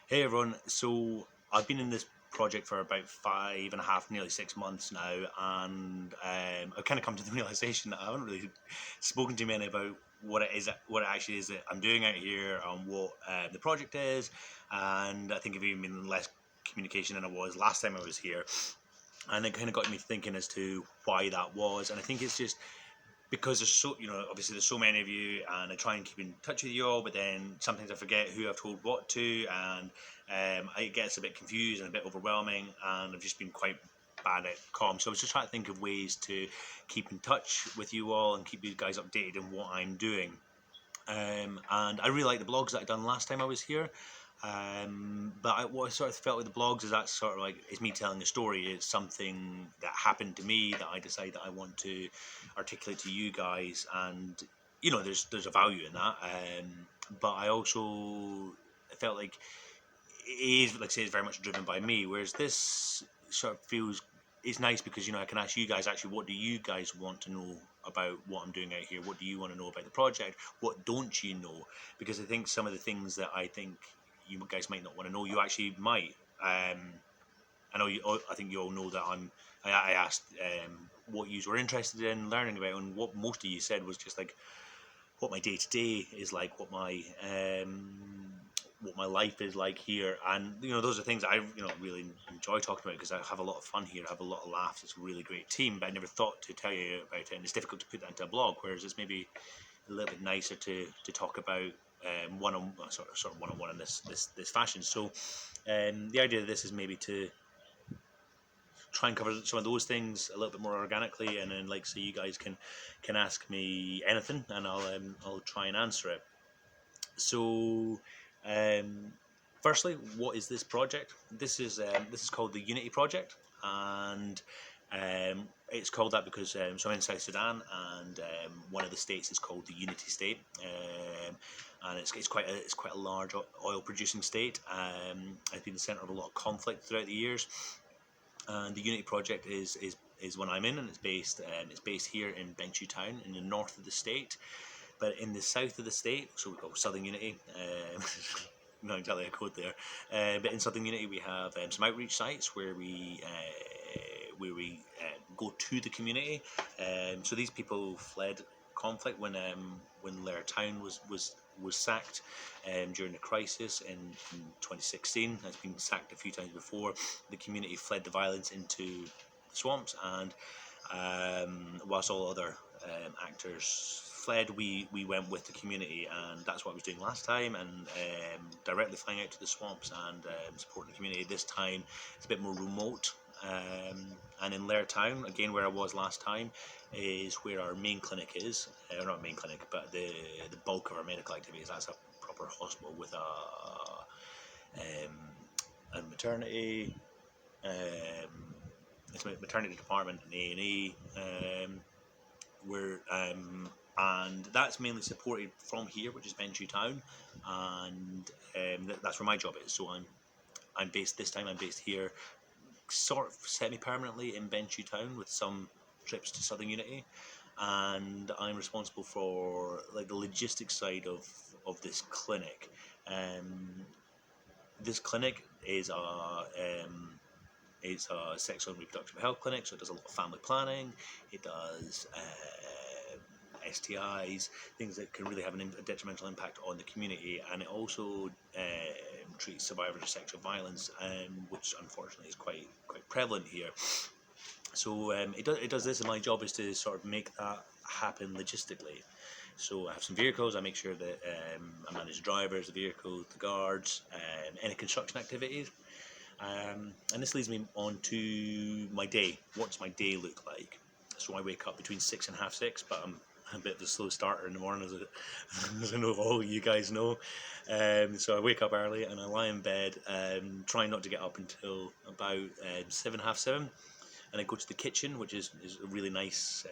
Hey everyone, so I've been in this project for about 5.5, nearly 6 months now, and I've kind of come to the realization that I haven't really spoken to many about what it actually is that I'm doing out here, and what the project is, and I think I've even been less communication than I was last time I was here, and it kind of got me thinking as to why that was, and I think it's just because there's obviously there's so many of you, and I try and keep in touch with you all, but then sometimes I forget who I've told what to, and it gets a bit confused and a bit overwhelming, and I've just been quite bad at comms. So I was just trying to think of ways to keep in touch with you all and keep you guys updated on what I'm doing. And I really like the blogs that I done last time I was here. But what I sort of felt with the blogs is that sort of like it's me telling a story. It's something that happened to me that I decide that I want to articulate to you guys, and there's a value in that. But I also felt like it is, like I say, it's very much driven by me. Whereas this sort of feels it's nice because I can ask you guys actually, what do you guys want to know about what I'm doing out here? What do you want to know about the project? What don't you know? Because I think some of the things that I think you guys might not want to know, you actually might. I know you. I think you all know that I asked what you were interested in learning about, and what most of you said was just like what my day to day is like, what my life is like here, and those are things I really enjoy talking about because I have a lot of fun here. I have a lot of laughs. It's a really great team, but I never thought to tell you about it, and it's difficult to put that into a blog. Whereas it's maybe a little bit nicer to talk about one on sort of one on one in this fashion. So the idea of this is maybe to try and cover some of those things a little bit more organically, and then like so you guys can ask me anything, and I'll try and answer it. So, um, firstly, what is this project? This is called the Unity Project, and it's called that because so I'm in South Sudan, and one of the states is called the Unity State, and it's quite a large oil producing state. It's been the centre of a lot of conflict throughout the years, and the Unity Project is one I'm in, and it's based here in Bentiu Town in the north of the state. But in the south of the state, so we call Southern Unity, not exactly a code there, but in Southern Unity we have some outreach sites where we go to the community. So these people fled conflict when Lair Town was sacked during the crisis in 2016. It's been sacked a few times before. The community fled the violence into the swamps, and whilst all other actors fled, we went with the community, and that's what I was doing last time, and directly flying out to the swamps and supporting the community. This time it's a bit more remote, and in Lair Town, again where I was last time, is where our main clinic is, or not main clinic, but the bulk of our medical activities. That's a proper hospital with a maternity, it's a maternity department, and A&E, where and that's mainly supported from here, which is Bentiu Town, and that's where my job is. So I'm based this time. I'm based here, sort of semi-permanently in Bentiu Town, with some trips to Southern Unity, and I'm responsible for like the logistics side of this clinic. This clinic is a sexual and reproductive health clinic, so it does a lot of family planning. It does STIs, things that can really have a detrimental impact on the community, and it also treats survivors of sexual violence, which unfortunately is quite prevalent here. So it does this, and my job is to sort of make that happen logistically. So I have some vehicles. I make sure that I manage drivers, the vehicles, the guards, any construction activities. And this leads me on to my day. What does my day look like? So I wake up between 6 and half 6, but I'm a bit of a slow starter in the morning, as I know all you guys know. So I wake up early and I lie in bed, trying not to get up until about 7, half 7, and I go to the kitchen, which is a really nice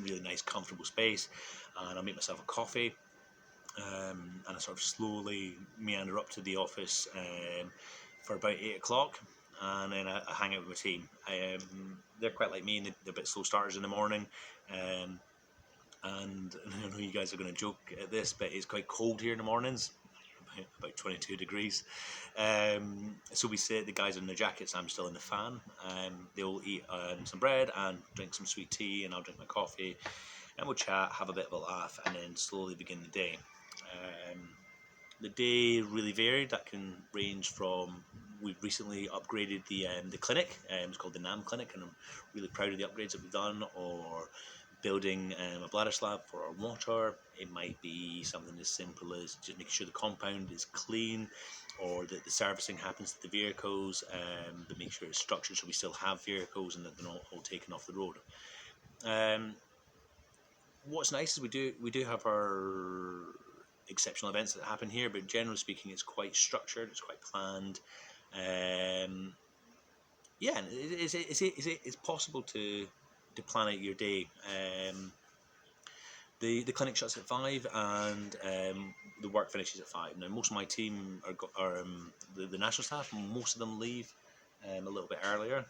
really nice comfortable space, and I make myself a coffee. And I sort of slowly meander up to the office for about 8 o'clock, and then I hang out with my team. They're quite like me, and they're a bit slow starters in the morning. And I know you guys are going to joke at this, but it's quite cold here in the mornings. about 22 degrees. So we sit, the guys in their jackets, I'm still in the fan. They'll eat some bread and drink some sweet tea, and I'll drink my coffee, and we'll chat, have a bit of a laugh, and then slowly begin the day. The day really varied. That can range from, we've recently upgraded the clinic. It's called the NAM Clinic, and I'm really proud of the upgrades that we've done. Or building a bladder slab for our water. It might be something as simple as just making sure the compound is clean, or that the servicing happens to the vehicles, but make sure it's structured so we still have vehicles and that they're not all taken off the road. What's nice is we do have our exceptional events that happen here, but generally speaking, it's quite structured, it's quite planned. Yeah, and it's possible to plan out your day. The clinic shuts at 5, and the work finishes at 5. Now, most of my team are the national staff. Most of them leave a little bit earlier.